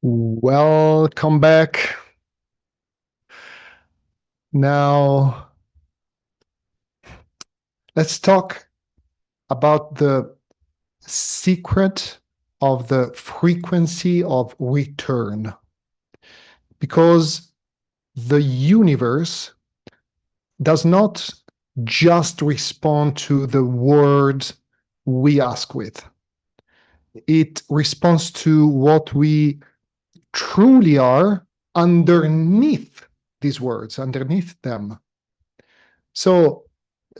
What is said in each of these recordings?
Welcome back. Now, let's talk about the secret of the frequency of return. Because the universe does not just respond to the words we ask with. It responds to what we truly are underneath these words, underneath them. So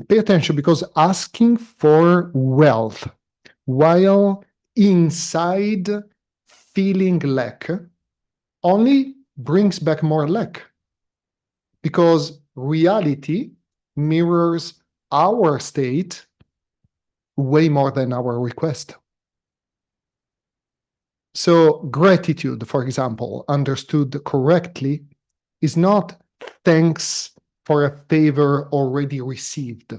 pay attention, because asking for wealth while inside feeling lack only brings back more lack, because reality mirrors our state way more than our request. So gratitude, for example, understood correctly, is not thanks for a favor already received.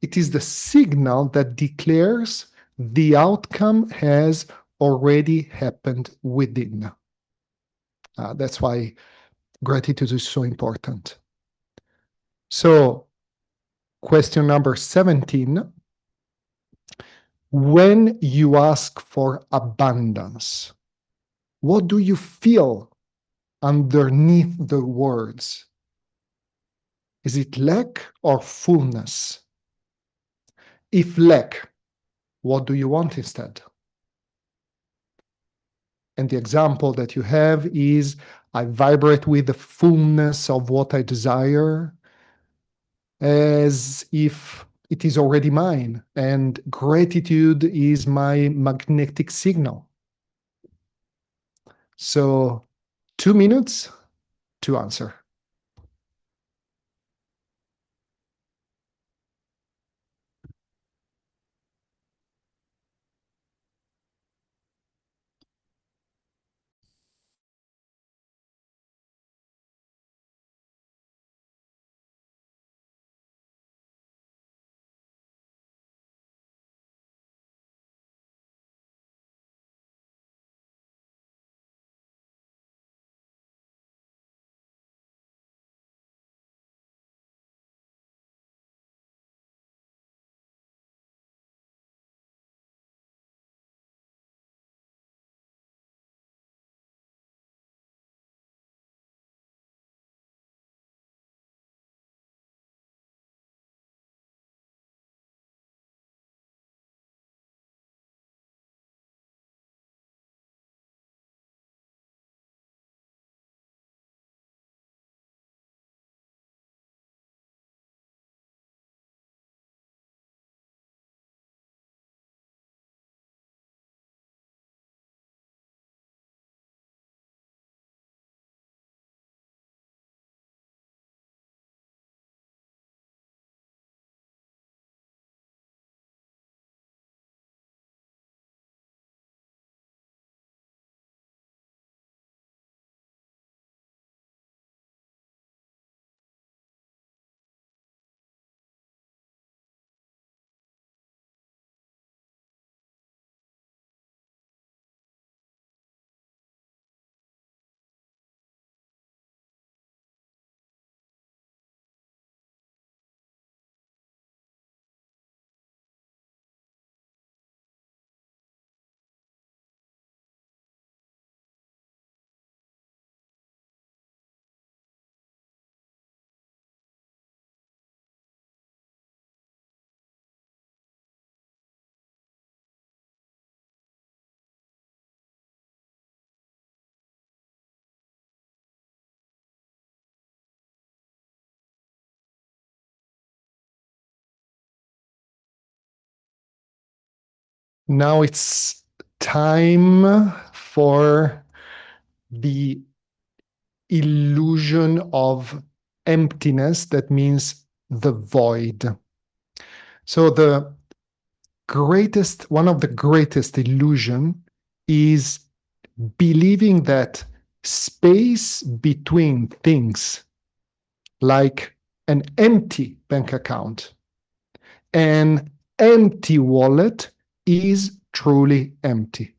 It is the signal that declares the outcome has already happened within. That's why gratitude is so important. So, question number 17. When you ask for abundance, what do you feel underneath the words? Is it lack or fullness? If lack, what do you want instead? And the example that you have is, I vibrate with the fullness of what I desire, as if it is already mine, and gratitude is my magnetic signal. So 2 minutes to answer. Now it's time for the illusion of emptiness, that means the void. So one of the greatest illusion is believing that space between things, like an empty bank account, an empty wallet, is truly empty.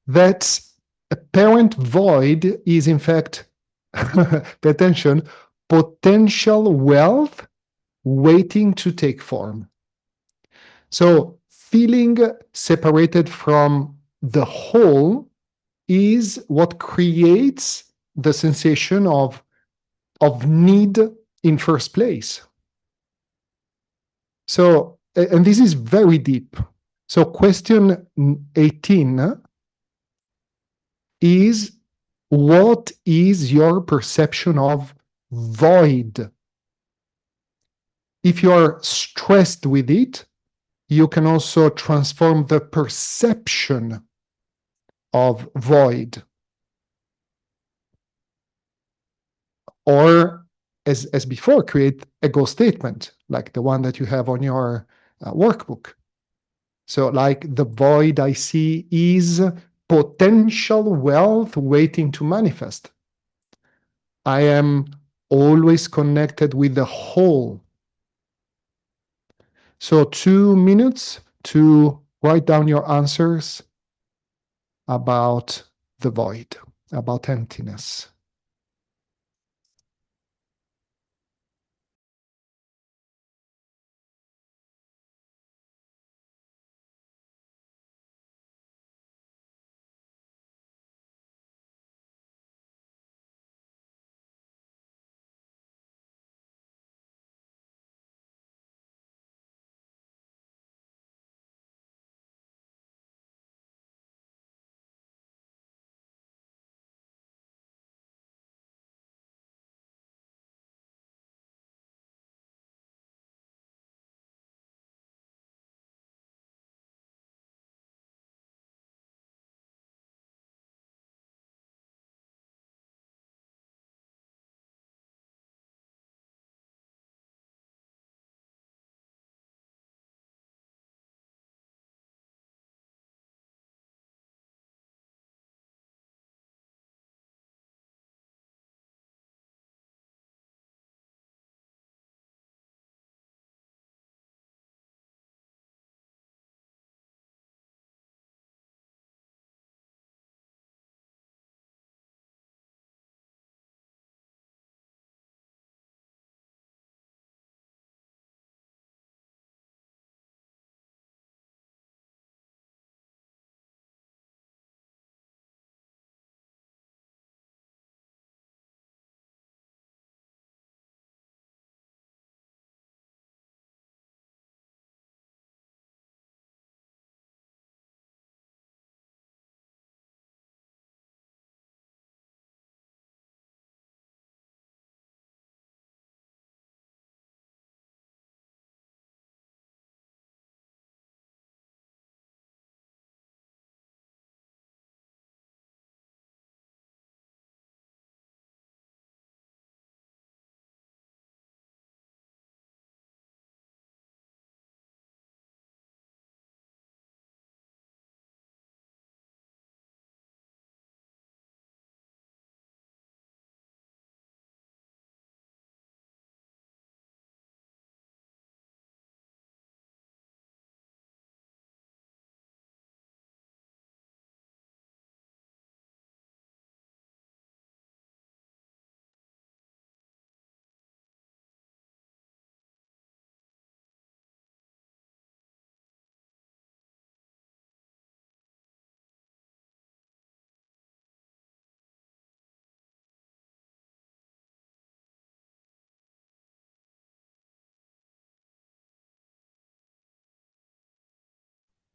That's Apparent void is, in fact, pay attention, potential wealth waiting to take form. So feeling separated from the whole is what creates the sensation of need in first place. So, and this is very deep. So question 18 is, what is your perception of void? If you are stressed with it, you can also transform the perception of void. Or, as before, create a goal statement, like the one that you have on your workbook. So, like, the void I see is potential wealth waiting to manifest. I am always connected with the whole. So 2 minutes to write down your answers about the void, about emptiness.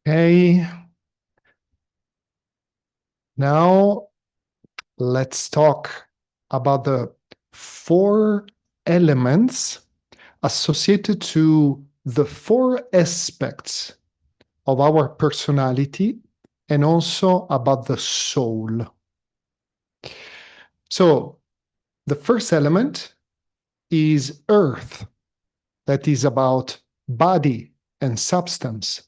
Okay. Now let's talk about the 4 elements associated to the 4 aspects of our personality and also about the soul. So the first element is earth, that is about body and substance.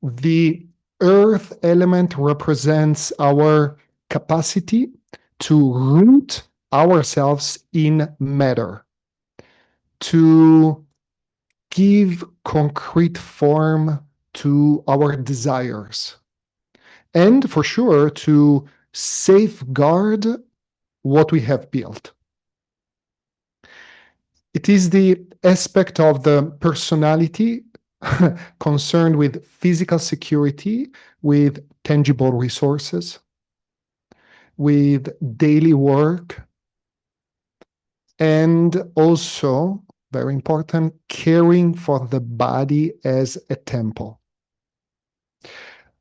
The earth element represents our capacity to root ourselves in matter, to give concrete form to our desires, and for sure to safeguard what we have built. It is the aspect of the personality concerned with physical security, with tangible resources, with daily work, and also, very important, caring for the body as a temple.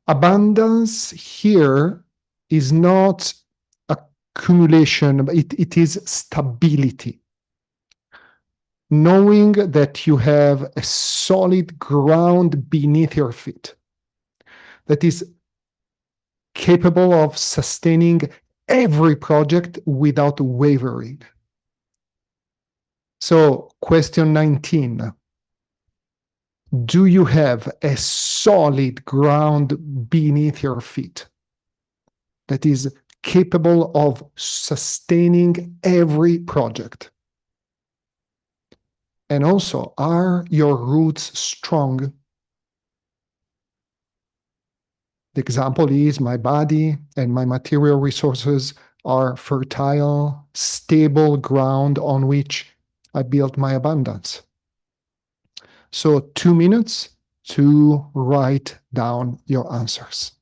Abundance here is not accumulation, it is stability. Knowing that you have a solid ground beneath your feet that is capable of sustaining every project without wavering. So, question 19. Do you have a solid ground beneath your feet that is capable of sustaining every project? And also, are your roots strong? The example is my body and my material resources are fertile, stable ground on which I built my abundance. So 2 minutes to write down your answers.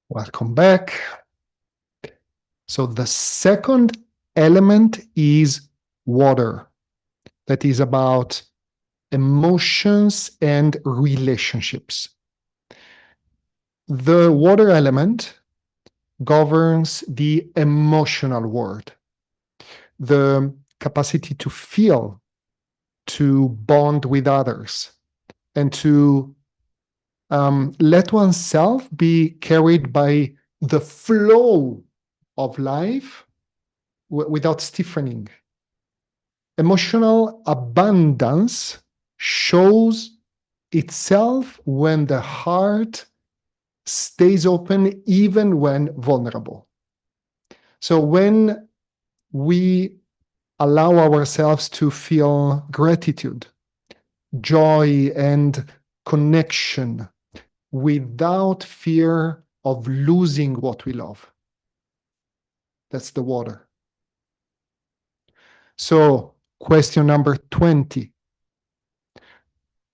Welcome back. So the second element is water. That is about emotions and relationships. The water element governs the emotional world, the capacity to feel, to bond with others, and to let oneself be carried by the flow of life without stiffening. Emotional abundance shows itself when the heart stays open even when vulnerable. So when we allow ourselves to feel gratitude, joy, and connection without fear of losing what we love, that's the water. So question number 20.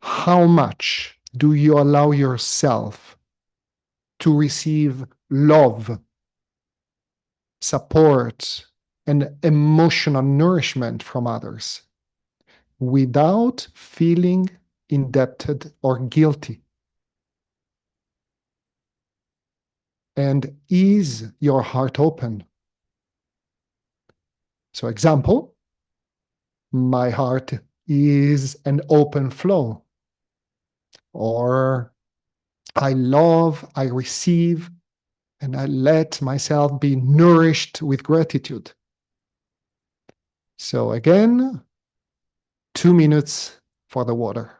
How much do you allow yourself to receive love, support, and emotional nourishment from others without feeling indebted or guilty? And is your heart open? So, example, my heart is an open flow. Or I love, I receive, and I let myself be nourished with gratitude. So again, 2 minutes for the water.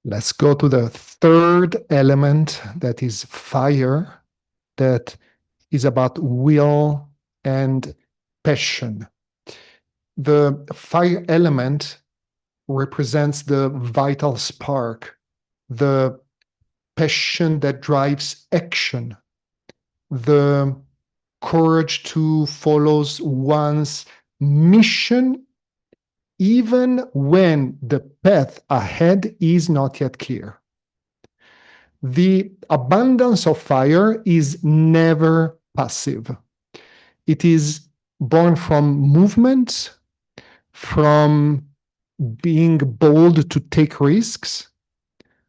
Let's go to the third element, that is fire, that is about will and passion. The fire element represents the vital spark, the passion that drives action, the courage to follow one's mission even when the path ahead is not yet clear. The abundance of fire is never passive. It is born from movement, from being bold to take risks,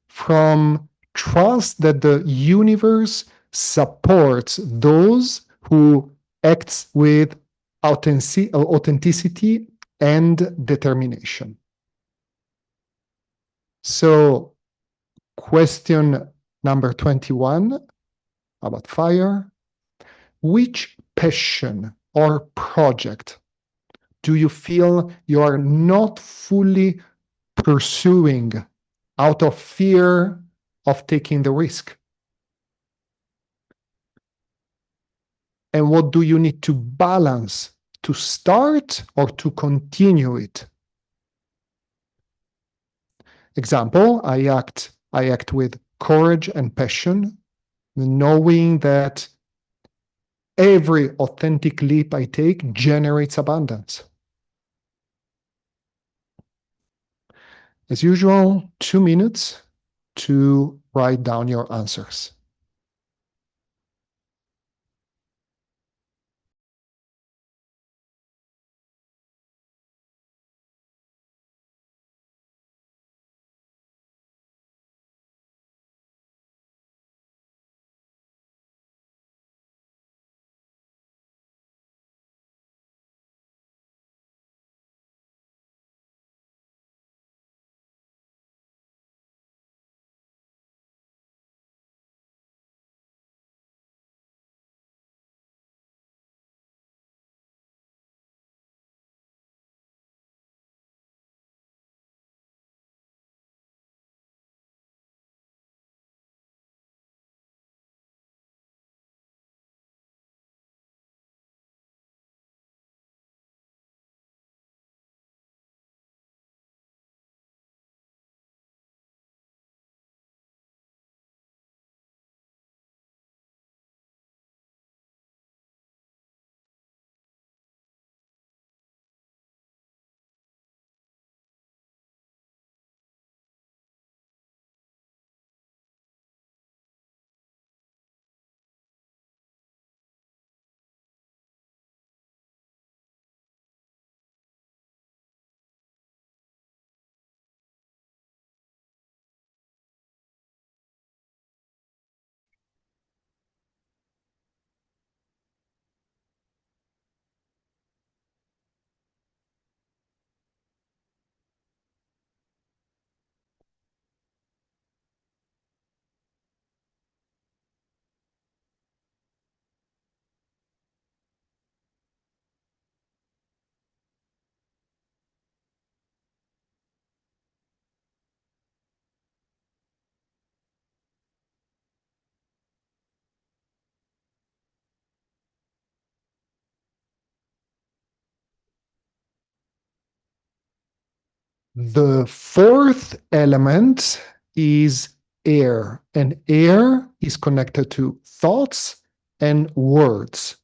from trust that the universe supports those who act with authenticity and determination. So, question number 21 about fire. Which passion or project do you feel you are not fully pursuing out of fear of taking the risk? And what do you need to balance to start or to continue it? Example, I act with courage and passion, knowing that every authentic leap I take generates abundance. As usual, 2 minutes to write down your answers. The fourth element is air, and air is connected to thoughts and words.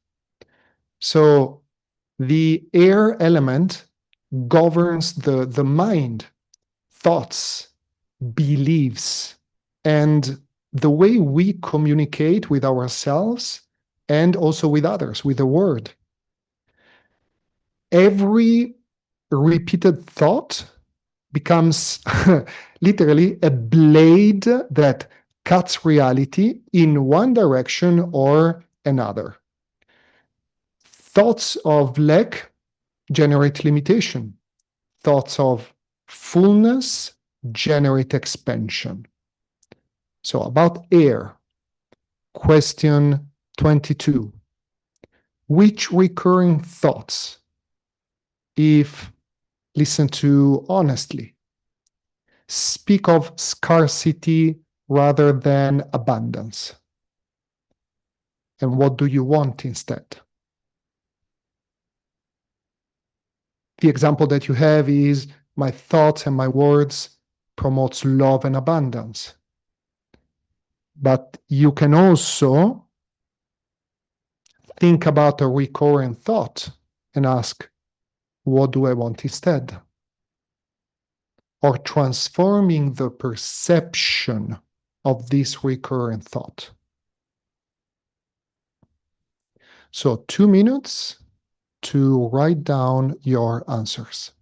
So the air element governs the mind, thoughts, beliefs, and the way we communicate with ourselves and also with others, with the world. Every repeated thought becomes literally a blade that cuts reality in one direction or another. Thoughts of lack generate limitation. Thoughts of fullness generate expansion. So about air, question 22. Which recurring thoughts, if listened to honestly, speak of scarcity rather than abundance? And what do you want instead? The example that you have is my thoughts and my words promotes love and abundance. But you can also think about a recurrent thought and ask, what do I want instead? Or transforming the perception of this recurrent thought. So 2 minutes to write down your answers.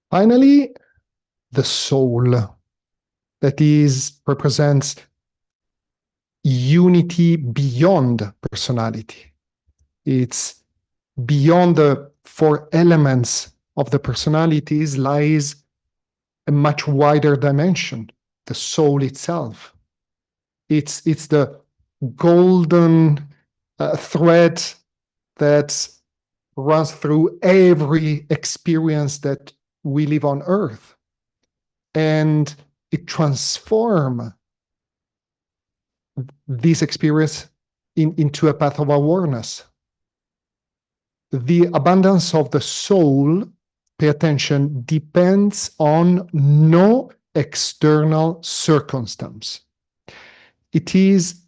Finally, the soul, that is, represents unity beyond personality. It's beyond the four elements of the personalities lies a much wider dimension, the soul itself. It's the golden thread that runs through every experience that we live on Earth. And it transforms this experience into a path of awareness. The abundance of the soul, pay attention, depends on no external circumstance. It is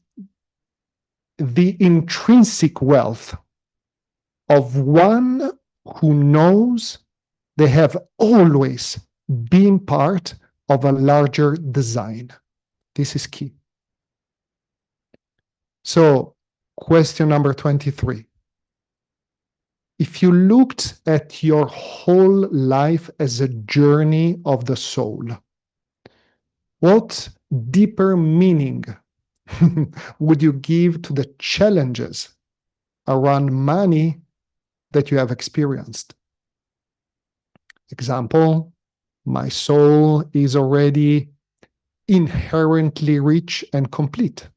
the intrinsic wealth of one who knows they have always been part of a larger design. This is key. So, Question number 23. If you looked at your whole life as a journey of the soul, what deeper meaning would you give to the challenges around money that you have experienced? Example, my soul is already inherently rich and complete.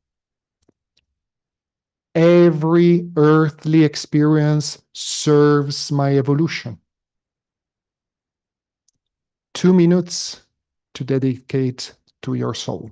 Every earthly experience serves my evolution. 2 minutes to dedicate to your soul.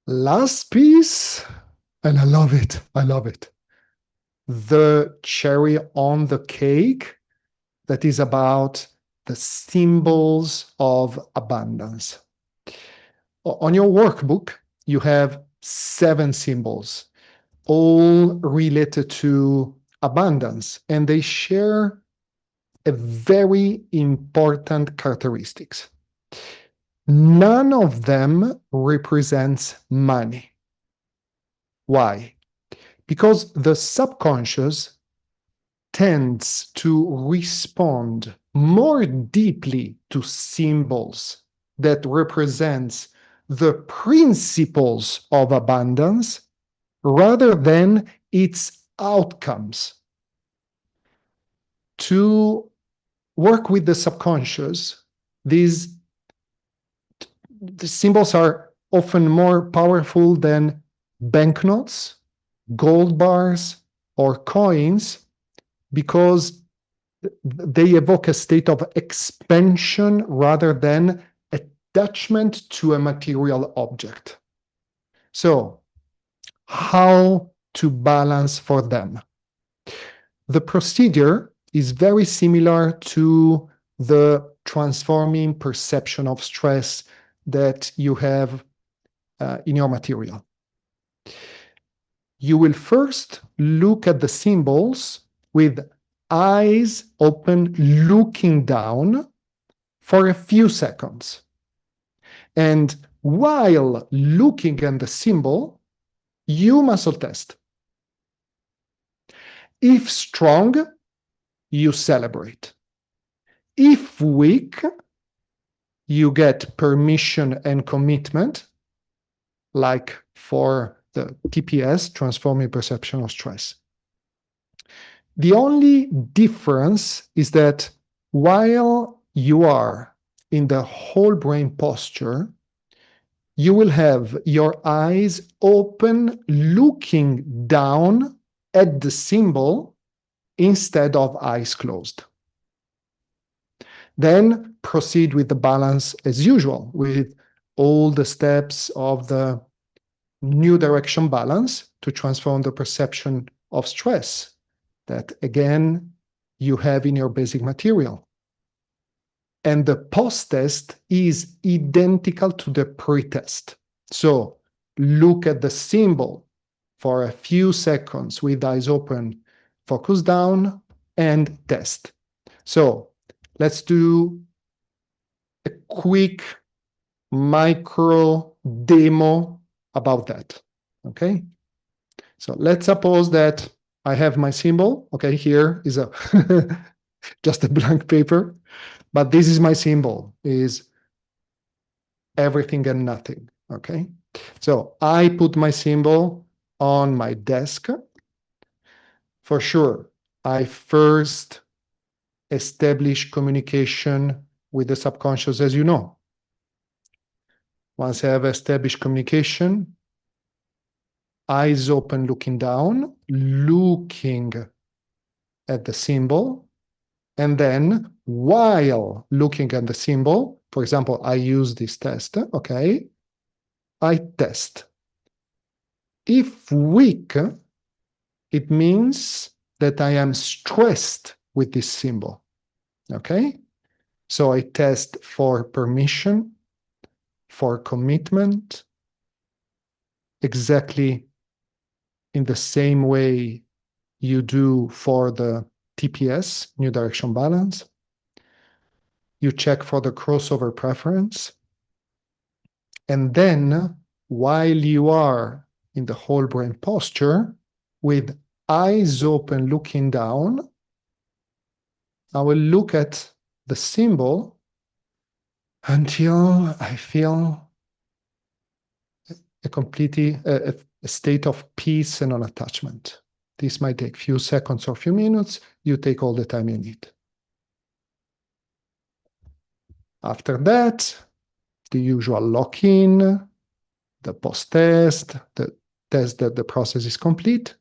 Last piece, and I love it. I love it. The cherry on the cake that is about the symbols of abundance. On your workbook, you have 7 symbols, all related to abundance, and they share a very important characteristics. None of them represents money. Why? Because the subconscious tends to respond more deeply to symbols that represents the principles of abundance rather than its outcomes. To work with the subconscious, the symbols are often more powerful than banknotes, gold bars, or coins because they evoke a state of expansion rather than attachment to a material object. So, how to balance for them? The procedure is very similar to the transforming perception of stress that you have in your material. You will first look at the symbols with eyes open, looking down for a few seconds. And while looking at the symbol, you muscle test. If strong, you celebrate. If weak, you get permission and commitment, like for the TPS, Transforming Perception of Stress. The only difference is that while you are in the whole brain posture, you will have your eyes open, looking down at the symbol instead of eyes closed. Then proceed with the balance as usual, with all the steps of the new direction balance to transform the perception of stress that, again, you have in your basic material. And the post-test is identical to the pre-test. So look at the symbol for a few seconds with eyes open, focus down, and test. So let's do a quick micro demo about that, okay? So let's suppose that I have my symbol. Okay, here is a just a blank paper, but this is my symbol, is everything and nothing, okay? So I put my symbol on my desk. For sure, I first establish communication with the subconscious, as you know. Once I have established communication, eyes open, looking down, looking at the symbol, and then while looking at the symbol, for example, I use this test, okay, I test. If weak, it means that I am stressed with this symbol, okay? So I test for permission, for commitment, exactly in the same way you do for the TPS, New Direction Balance. You check for the crossover preference. And then, while you are in the whole brain posture, with eyes open, looking down, I will look at the symbol until I feel a state of peace and non-attachment. This might take a few seconds or a few minutes. You take all the time you need. After that, the usual lock-in, the post-test, the test that the process is complete,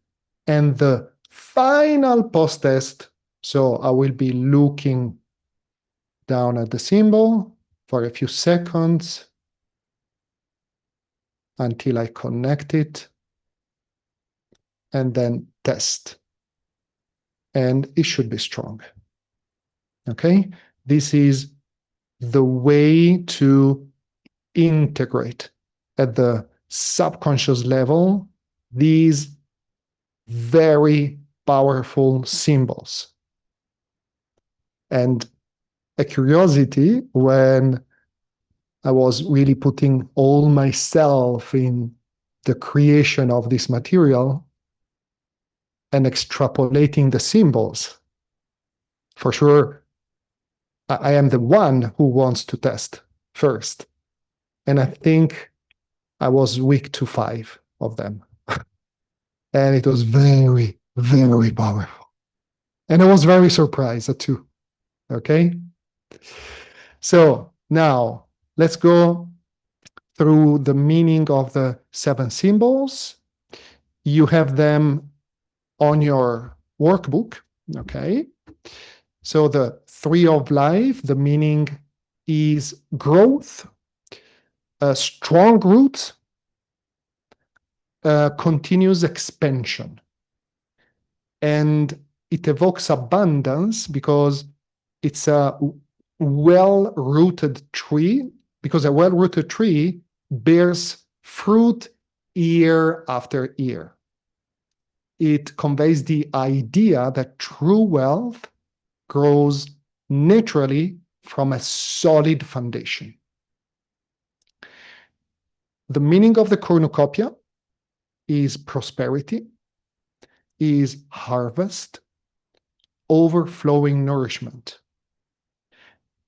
and the final post-test. So I will be looking down at the symbol for a few seconds until I connect it, and then test. And it should be strong. Okay? This is the way to integrate at the subconscious level these very powerful symbols. And a curiosity, when I was really putting all myself in the creation of this material and extrapolating the symbols, for sure, I am the one who wants to test first. And I think I was weak to 5 of them. And it was very, very powerful. And I was very surprised too. Okay? So now let's go through the meaning of the 7 symbols. You have them on your workbook. Okay? So the 3 of life, the meaning is growth, a strong root, continuous expansion. And it evokes abundance because it's a well-rooted tree, because a well-rooted tree bears fruit year after year. It conveys the idea that true wealth grows naturally from a solid foundation. The meaning of the cornucopia is prosperity, is harvest, overflowing nourishment.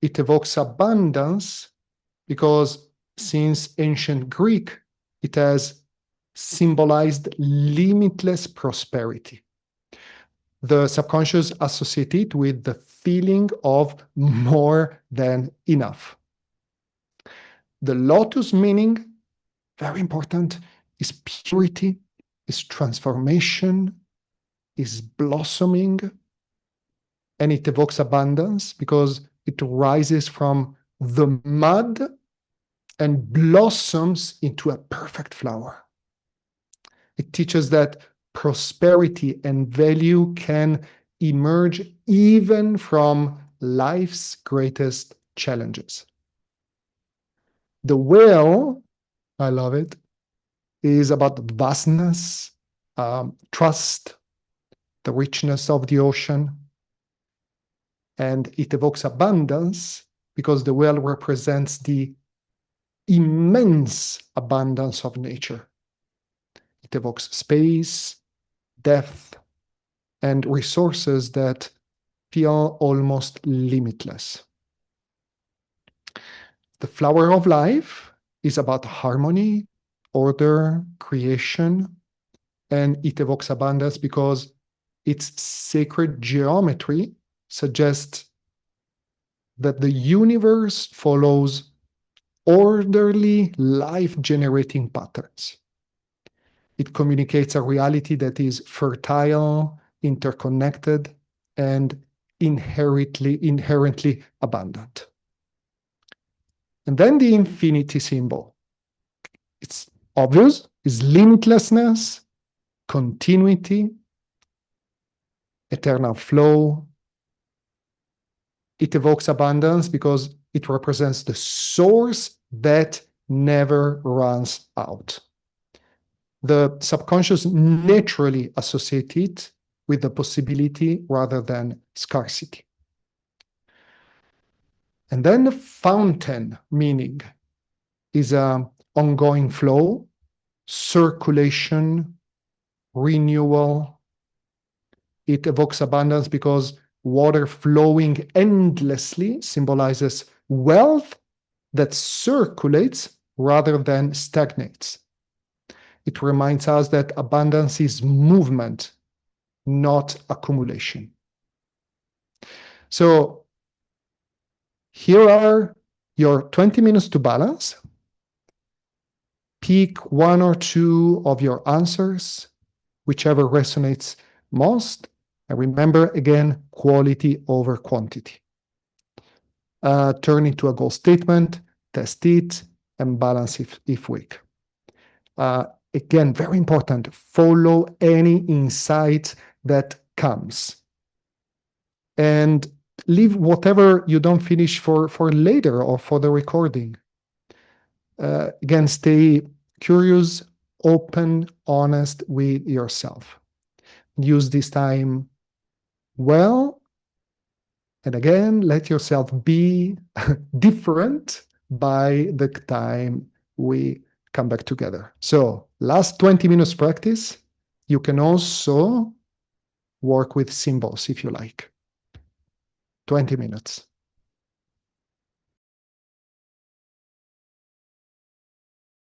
It evokes abundance because since ancient Greek, it has symbolized limitless prosperity. The subconscious associates it with the feeling of more than enough. The lotus meaning, very important, is purity, is transformation, is blossoming, and it evokes abundance because it rises from the mud and blossoms into a perfect flower. It teaches that prosperity and value can emerge even from life's greatest challenges. The whale, I love it, is about vastness, trust, the richness of the ocean. And it evokes abundance because the whale represents the immense abundance of nature. It evokes space, depth, and resources that feel almost limitless. The flower of life is about harmony, order, creation, and it evokes abundance because its sacred geometry suggests that the universe follows orderly, life-generating patterns. It communicates a reality that is fertile, interconnected, and inherently abundant. And then the infinity symbol. It's obvious, is limitlessness, continuity, eternal flow. It evokes abundance because it represents the source that never runs out. The subconscious naturally associates it with the possibility rather than scarcity. And then the fountain meaning is an ongoing flow, circulation, renewal. It evokes abundance because water flowing endlessly symbolizes wealth that circulates rather than stagnates. It reminds us that abundance is movement, not accumulation. So here are your 20 minutes to balance. Pick one or two of your answers, whichever resonates most. And remember, again, quality over quantity. Turn into a goal statement, test it, and balance if weak. Again, very important, follow any insight that comes. And leave whatever you don't finish for later or for the recording. Again, stay curious, open, honest with yourself. Use this time well. And again, let yourself be different by the time we come back together. So last 20 minutes practice. You can also work with symbols if you like. 20 minutes.